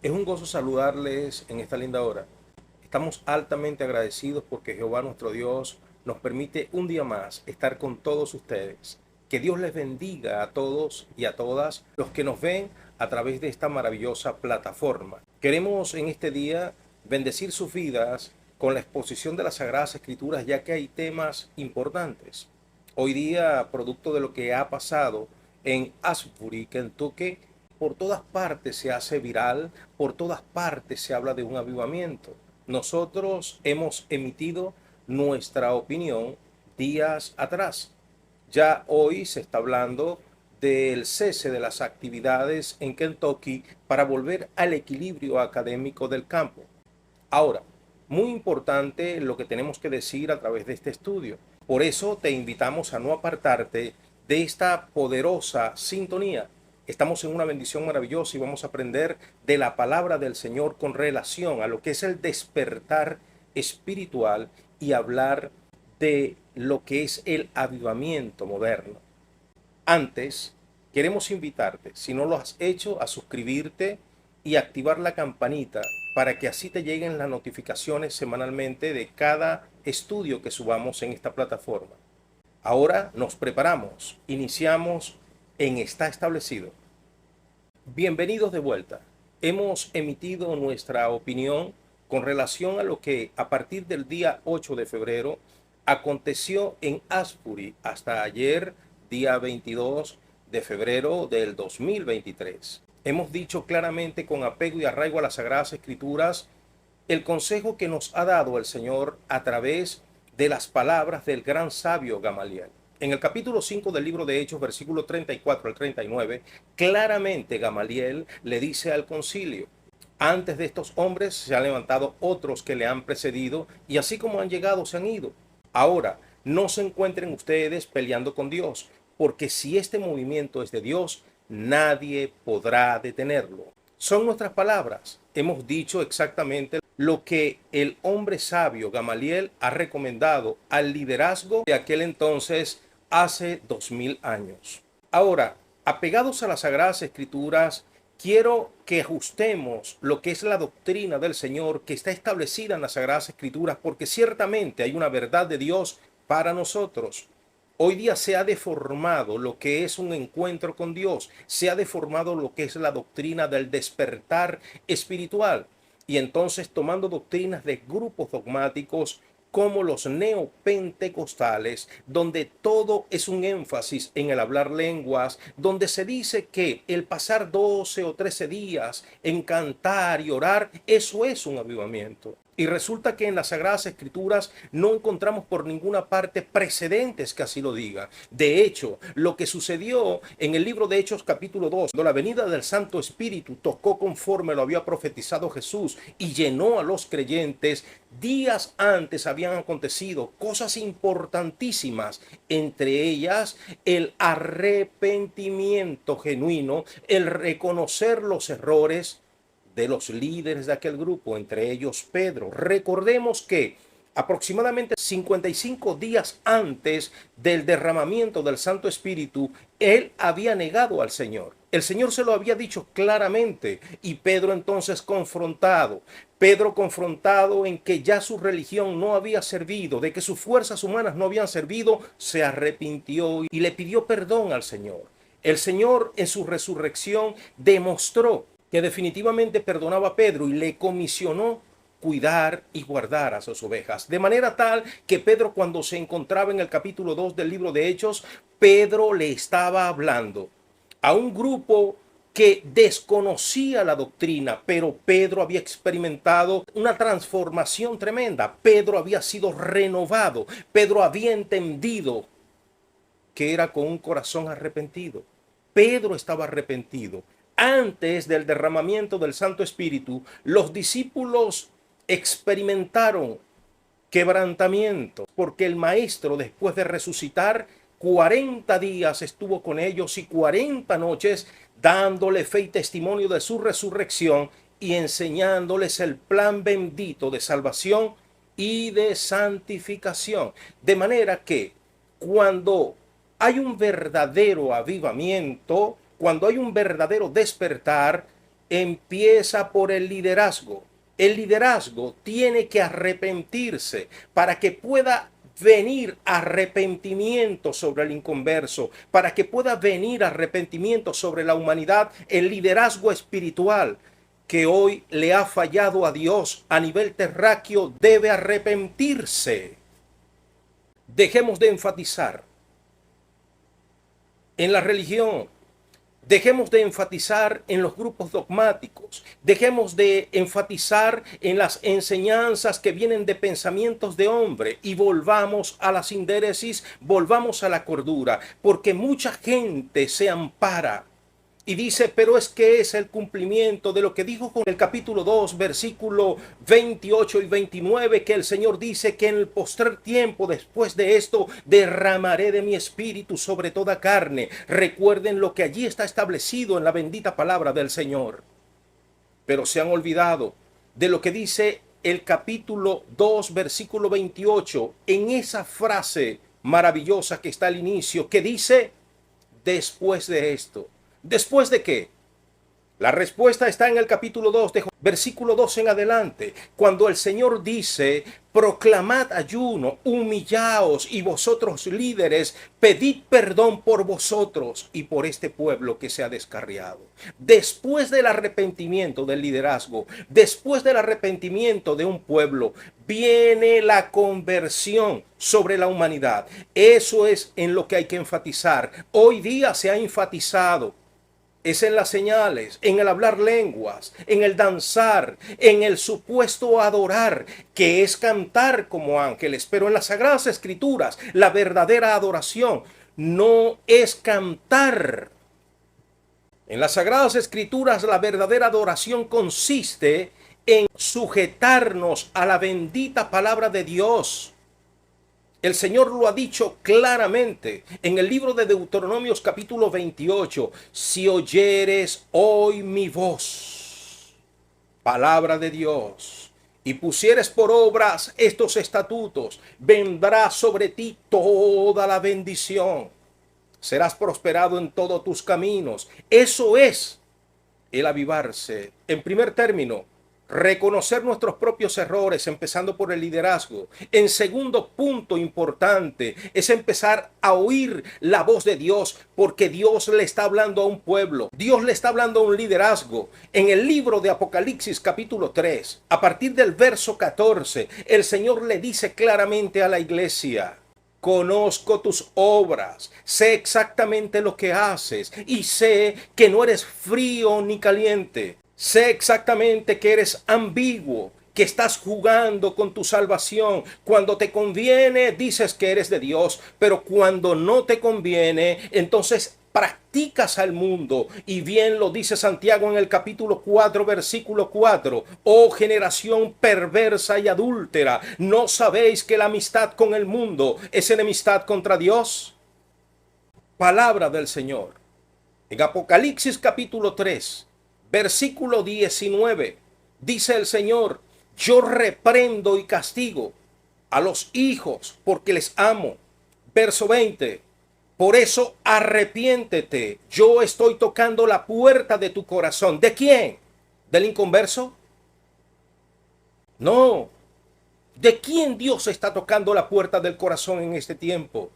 Es un gozo saludarles en esta linda hora. Estamos altamente agradecidos porque Jehová nuestro Dios nos permite un día más estar con todos ustedes. Que Dios les bendiga a todos y a todas los que nos ven a través de esta maravillosa plataforma. Queremos en este día bendecir sus vidas con la exposición de las Sagradas Escrituras, ya que hay temas importantes. Hoy día, producto de lo que ha pasado en Asbury, Kentucky, por todas partes se hace viral, por todas partes se habla de un avivamiento. Nosotros hemos emitido nuestra opinión días atrás. Ya hoy se está hablando del cese de las actividades en Kentucky para volver al equilibrio académico del campo. Ahora, muy importante lo que tenemos que decir a través de este estudio. Por eso te invitamos a no apartarte de esta poderosa sintonía. Estamos en una bendición maravillosa y vamos a aprender de la palabra del Señor con relación a lo que es el despertar espiritual y hablar de lo que es el avivamiento moderno. Antes, queremos invitarte, si no lo has hecho, a suscribirte y activar la campanita para que así te lleguen las notificaciones semanalmente de cada estudio que subamos en esta plataforma. Ahora nos preparamos, iniciamos en Está Establecido. Bienvenidos de vuelta. Hemos emitido nuestra opinión con relación a lo que a partir del día 8 de febrero aconteció en Asbury hasta ayer, día 22 de febrero del 2023. Hemos dicho claramente con apego y arraigo a las Sagradas Escrituras el consejo que nos ha dado el Señor a través de las palabras del gran sabio Gamaliel. En el capítulo 5 del libro de Hechos, versículo 34 al 39, claramente Gamaliel le dice al concilio: antes de estos hombres se han levantado otros que le han precedido, y así como han llegado, se han ido. Ahora, no se encuentren ustedes peleando con Dios, porque si este movimiento es de Dios, nadie podrá detenerlo. Son nuestras palabras. Hemos dicho exactamente lo que el hombre sabio Gamaliel ha recomendado al liderazgo de aquel entonces hace 2000 años. Ahora, apegados a las Sagradas Escrituras, quiero que ajustemos lo que es la doctrina del Señor que está establecida en las Sagradas Escrituras, porque ciertamente hay una verdad de Dios para nosotros. Hoy día se ha deformado lo que es un encuentro con Dios, se ha deformado lo que es la doctrina del despertar espiritual. Y entonces tomando doctrinas de grupos dogmáticos como los neopentecostales, donde todo es un énfasis en el hablar lenguas, donde se dice que el pasar 12 o 13 días en cantar y orar, eso es un avivamiento. Y resulta que en las Sagradas Escrituras no encontramos por ninguna parte precedentes que así lo digan. De hecho, lo que sucedió en el libro de Hechos capítulo 2, cuando la venida del Santo Espíritu tocó conforme lo había profetizado Jesús y llenó a los creyentes, días antes habían acontecido cosas importantísimas, entre ellas el arrepentimiento genuino, el reconocer los errores de los líderes de aquel grupo, entre ellos Pedro. Recordemos que aproximadamente 55 días antes del derramamiento del Santo Espíritu, él había negado al Señor. El Señor se lo había dicho claramente y Pedro entonces confrontado. Pedro confrontado en que ya su religión no había servido, de que sus fuerzas humanas no habían servido, se arrepintió y le pidió perdón al Señor. El Señor en su resurrección demostró que definitivamente perdonaba a Pedro y le comisionó cuidar y guardar a sus ovejas. De manera tal que Pedro, cuando se encontraba en el capítulo 2 del libro de Hechos, Pedro le estaba hablando a un grupo que desconocía la doctrina, pero Pedro había experimentado una transformación tremenda. Pedro había sido renovado. Pedro había entendido que era con un corazón arrepentido. Pedro estaba arrepentido. Antes del derramamiento del Santo Espíritu, los discípulos experimentaron quebrantamiento, porque el Maestro, después de resucitar, 40 días estuvo con ellos y 40 noches dándole fe y testimonio de su resurrección y enseñándoles el plan bendito de salvación y de santificación. De manera que cuando hay un verdadero avivamiento, cuando hay un verdadero despertar, empieza por el liderazgo. El liderazgo tiene que arrepentirse para que pueda venir arrepentimiento sobre el inconverso, para que pueda venir arrepentimiento sobre la humanidad. El liderazgo espiritual que hoy le ha fallado a Dios a nivel terráqueo debe arrepentirse. Dejemos de enfatizar en la religión. Dejemos de enfatizar en los grupos dogmáticos, dejemos de enfatizar en las enseñanzas que vienen de pensamientos de hombre y volvamos a la sindéresis, volvamos a la cordura, porque mucha gente se ampara y dice, pero es que es el cumplimiento de lo que dijo con el capítulo 2, versículo 28 y 29, que el Señor dice que en el postrer tiempo, después de esto, derramaré de mi espíritu sobre toda carne. Recuerden lo que allí está establecido en la bendita palabra del Señor. Pero se han olvidado de lo que dice el capítulo 2, versículo 28, en esa frase maravillosa que está al inicio, que dice, después de esto. ¿Después de qué? La respuesta está en el capítulo 2, versículo 2 en adelante, cuando el Señor dice, proclamad ayuno, humillaos y vosotros líderes, pedid perdón por vosotros y por este pueblo que se ha descarriado. Después del arrepentimiento del liderazgo, después del arrepentimiento de un pueblo, viene la conversión sobre la humanidad. Eso es en lo que hay que enfatizar. Hoy día se ha enfatizado es en las señales, en el hablar lenguas, en el danzar, en el supuesto adorar, que es cantar como ángeles. Pero en las Sagradas Escrituras, la verdadera adoración no es cantar. En las Sagradas Escrituras, la verdadera adoración consiste en sujetarnos a la bendita palabra de Dios. El Señor lo ha dicho claramente en el libro de Deuteronomios capítulo 28. Si oyeres hoy mi voz, palabra de Dios, y pusieres por obras estos estatutos, vendrá sobre ti toda la bendición. Serás prosperado en todos tus caminos. Eso es el avivarse. En primer término, reconocer nuestros propios errores, empezando por el liderazgo. En segundo punto importante, es empezar a oír la voz de Dios, porque Dios le está hablando a un pueblo. Dios le está hablando a un liderazgo. En el libro de Apocalipsis capítulo 3, a partir del verso 14, el Señor le dice claramente a la iglesia, conozco tus obras, sé exactamente lo que haces y sé que no eres frío ni caliente. Sé exactamente que eres ambiguo, que estás jugando con tu salvación. Cuando te conviene, dices que eres de Dios, pero cuando no te conviene, entonces practicas al mundo. Y bien lo dice Santiago en el capítulo 4, versículo 4. Oh generación perversa y adúltera, ¿no sabéis que la amistad con el mundo es enemistad contra Dios? Palabra del Señor. En Apocalipsis capítulo 3. Versículo 19, dice el Señor, yo reprendo y castigo a los hijos porque les amo. Verso 20, por eso arrepiéntete, yo estoy tocando la puerta de tu corazón. ¿De quién? ¿Del inconverso? No. ¿De quién Dios está tocando la puerta del corazón en este tiempo?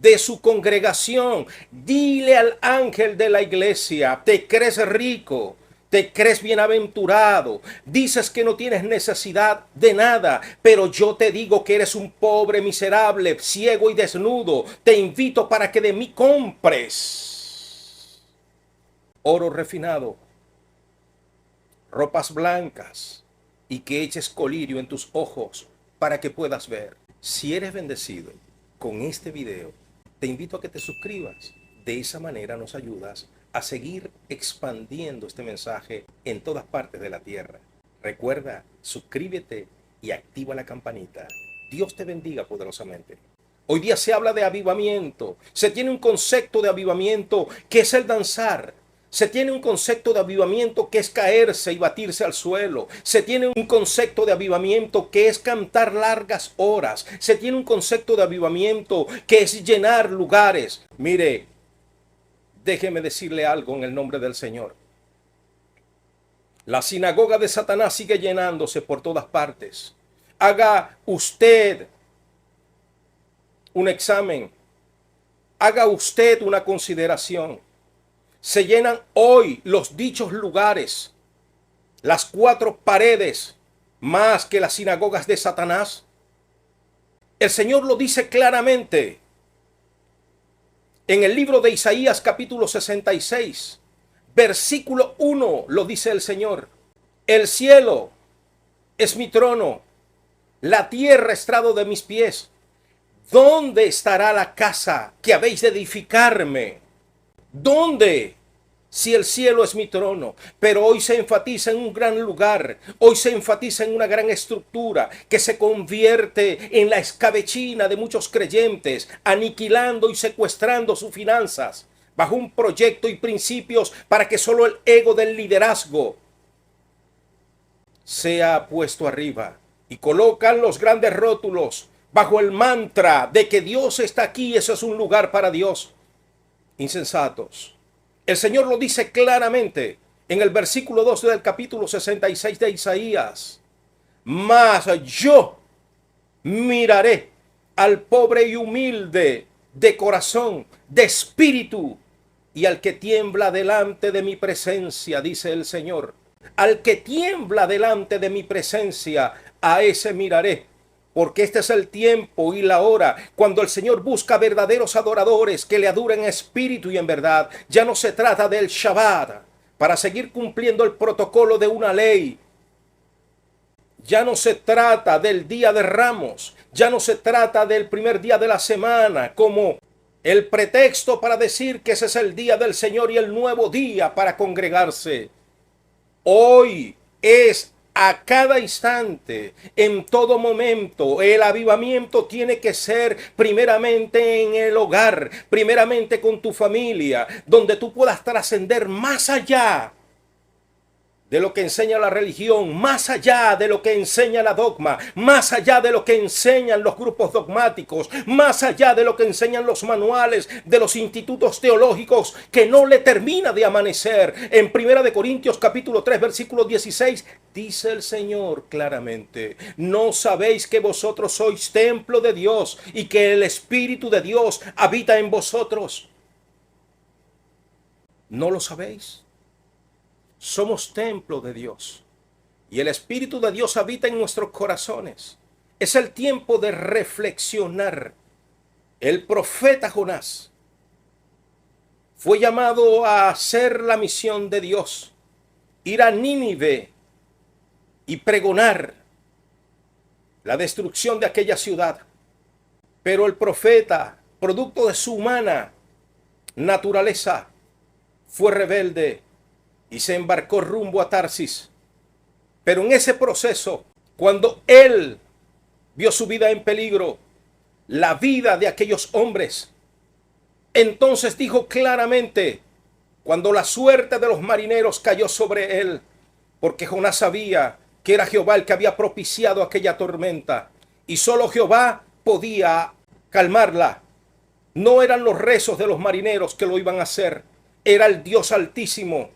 De su congregación. Dile al ángel de la iglesia, ¿te crees rico? ¿Te crees bienaventurado? Dices que no tienes necesidad de nada, pero yo te digo que eres un pobre, miserable, ciego y desnudo. Te invito para que de mí compres oro refinado, ropas blancas y que eches colirio en tus ojos para que puedas ver. Si eres bendecido con este video, te invito a que te suscribas. De esa manera nos ayudas a seguir expandiendo este mensaje en todas partes de la tierra. Recuerda, suscríbete y activa la campanita. Dios te bendiga poderosamente. Hoy día se habla de avivamiento. Se tiene un concepto de avivamiento que es el danzar. Se tiene un concepto de avivamiento que es caerse y batirse al suelo. Se tiene un concepto de avivamiento que es cantar largas horas. Se tiene un concepto de avivamiento que es llenar lugares. Mire, déjeme decirle algo en el nombre del Señor. La sinagoga de Satanás sigue llenándose por todas partes. Haga usted un examen. Haga usted una consideración. Se llenan hoy los dichos lugares, las 4 paredes, más que las sinagogas de Satanás. El Señor lo dice claramente en el libro de Isaías capítulo 66, versículo 1, lo dice el Señor. El cielo es mi trono, la tierra estrado de mis pies. ¿Dónde estará la casa que habéis de edificarme? ¿Dónde? Si el cielo es mi trono. Pero hoy se enfatiza en un gran lugar, hoy se enfatiza en una gran estructura que se convierte en la escabechina de muchos creyentes, aniquilando y secuestrando sus finanzas, bajo un proyecto y principios para que solo el ego del liderazgo sea puesto arriba. Y colocan los grandes rótulos bajo el mantra de que Dios está aquí, eso es un lugar para Dios. Insensatos. El Señor lo dice claramente en el versículo 12 del capítulo 66 de Isaías. Mas yo miraré al pobre y humilde de corazón, de espíritu, y al que tiembla delante de mi presencia, dice el Señor. Al que tiembla delante de mi presencia, a ese miraré. Porque este es el tiempo y la hora cuando el Señor busca verdaderos adoradores que le adoren en espíritu y en verdad. Ya no se trata del Shabbat para seguir cumpliendo el protocolo de una ley. Ya no se trata del Día de Ramos. Ya no se trata del primer día de la semana como el pretexto para decir que ese es el día del Señor y el nuevo día para congregarse. Hoy es a cada instante, en todo momento. El avivamiento tiene que ser primeramente en el hogar, primeramente con tu familia, donde tú puedas trascender más allá de lo que enseña la religión, más allá de lo que enseña la dogma, más allá de lo que enseñan los grupos dogmáticos, más allá de lo que enseñan los manuales de los institutos teológicos, que no le termina de amanecer. En 1 Corintios capítulo 3 versículo 16 dice el Señor claramente: ¿no sabéis que vosotros sois templo de Dios y que el Espíritu de Dios habita en vosotros? ¿No lo sabéis? Somos templo de Dios y el Espíritu de Dios habita en nuestros corazones. Es el tiempo de reflexionar. El profeta Jonás fue llamado a hacer la misión de Dios, ir a Nínive y pregonar la destrucción de aquella ciudad. Pero el profeta, producto de su humana naturaleza, fue rebelde y se embarcó rumbo a Tarsis. Pero en ese proceso, cuando él vio su vida en peligro, la vida de aquellos hombres, entonces dijo claramente, cuando la suerte de los marineros cayó sobre él, porque Jonás sabía que era Jehová el que había propiciado aquella tormenta, y solo Jehová podía calmarla. No eran los rezos de los marineros que lo iban a hacer, era el Dios Altísimo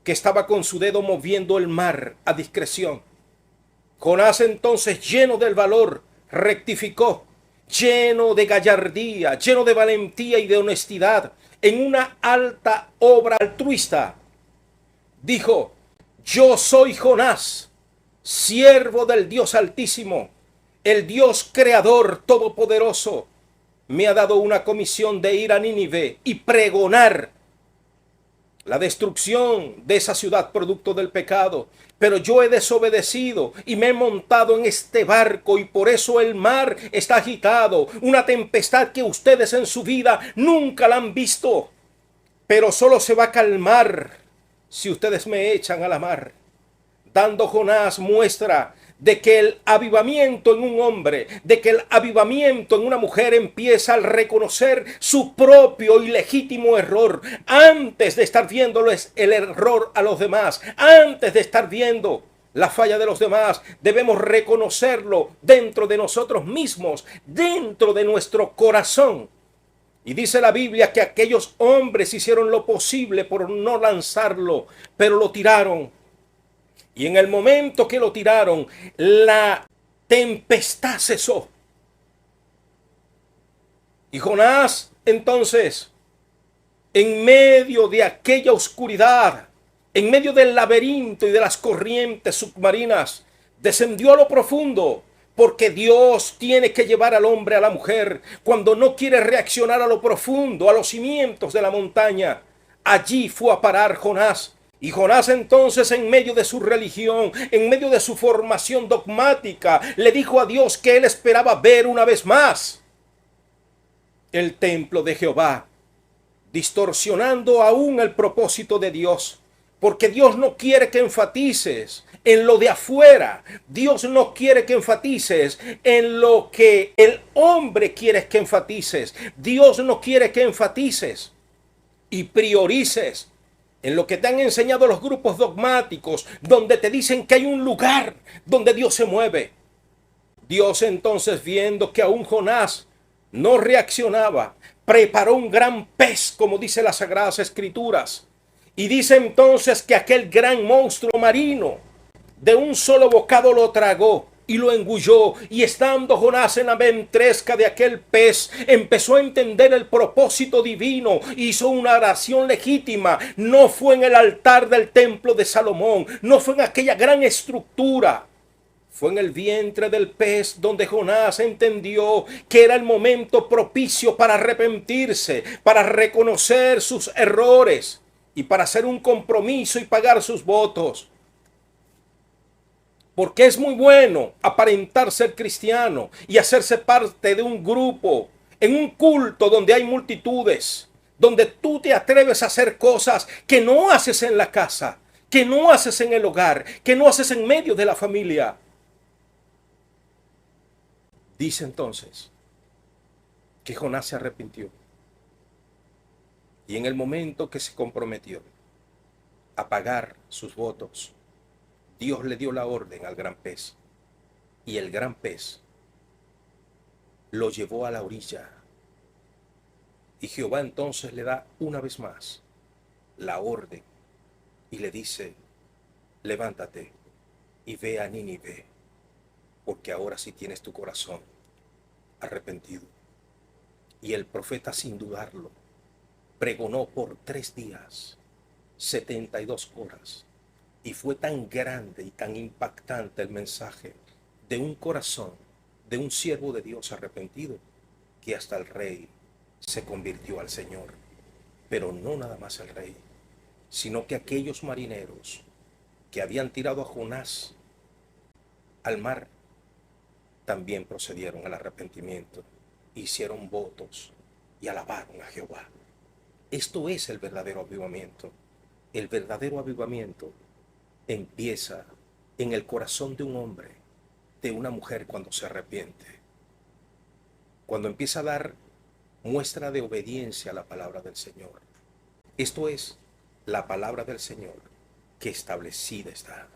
que estaba con su dedo moviendo el mar a discreción. Jonás entonces, lleno del valor, rectificó, lleno de gallardía, lleno de valentía y de honestidad, en una alta obra altruista, dijo: yo soy Jonás, siervo del Dios Altísimo, el Dios creador todopoderoso. Me ha dado una comisión de ir a Nínive y pregonar la destrucción de esa ciudad producto del pecado. Pero yo he desobedecido y me he montado en este barco y por eso el mar está agitado. Una tempestad que ustedes en su vida nunca la han visto. Pero solo se va a calmar si ustedes me echan a la mar. Dando Jonás muestra de que el avivamiento en un hombre, de que el avivamiento en una mujer empieza al reconocer su propio y legítimo error, antes de estar viéndoles el error a los demás, antes de estar viendo la falla de los demás, debemos reconocerlo dentro de nosotros mismos, dentro de nuestro corazón. Y dice la Biblia que aquellos hombres hicieron lo posible por no lanzarlo, pero lo tiraron. Y en el momento que lo tiraron, la tempestad cesó. Y Jonás, entonces, en medio de aquella oscuridad, en medio del laberinto y de las corrientes submarinas, descendió a lo profundo, porque Dios tiene que llevar al hombre, a la mujer, cuando no quiere reaccionar a lo profundo, a los cimientos de la montaña. Allí fue a parar Jonás. Y Jonás entonces, en medio de su religión, en medio de su formación dogmática, le dijo a Dios que él esperaba ver una vez más el templo de Jehová, distorsionando aún el propósito de Dios, porque Dios no quiere que enfatices en lo de afuera. Dios no quiere que enfatices en lo que el hombre quiere que enfatices. Dios no quiere que enfatices y priorices en lo que te han enseñado los grupos dogmáticos, donde te dicen que hay un lugar donde Dios se mueve. Dios entonces, viendo que aún Jonás no reaccionaba, preparó un gran pez, como dice las Sagradas Escrituras. Y dice entonces que aquel gran monstruo marino de un solo bocado lo tragó y lo engulló. Y estando Jonás en la ventresca de aquel pez, empezó a entender el propósito divino. Hizo una oración legítima. No fue en el altar del templo de Salomón, no fue en aquella gran estructura. Fue en el vientre del pez donde Jonás entendió que era el momento propicio para arrepentirse, para reconocer sus errores y para hacer un compromiso y pagar sus votos. Porque es muy bueno aparentar ser cristiano y hacerse parte de un grupo, en un culto donde hay multitudes, donde tú te atreves a hacer cosas que no haces en la casa, que no haces en el hogar, que no haces en medio de la familia. Dice entonces que Jonás se arrepintió. Y en el momento que se comprometió a pagar sus votos, Dios le dio la orden al gran pez. Y el gran pez lo llevó a la orilla. Y Jehová entonces le da una vez más la orden y le dice: levántate y ve a Nínive, porque ahora sí tienes tu corazón arrepentido. Y el profeta, sin dudarlo, pregonó por 3 días, 72 horas, y fue tan grande y tan impactante el mensaje de un corazón, de un siervo de Dios arrepentido, que hasta el rey se convirtió al Señor. Pero no nada más el rey, sino que aquellos marineros que habían tirado a Jonás al mar también procedieron al arrepentimiento, hicieron votos y alabaron a Jehová. Esto es el verdadero avivamiento. El verdadero avivamiento empieza en el corazón de un hombre, de una mujer, cuando se arrepiente, cuando empieza a dar muestra de obediencia a la palabra del Señor. Esto es la palabra del Señor, que establecida está.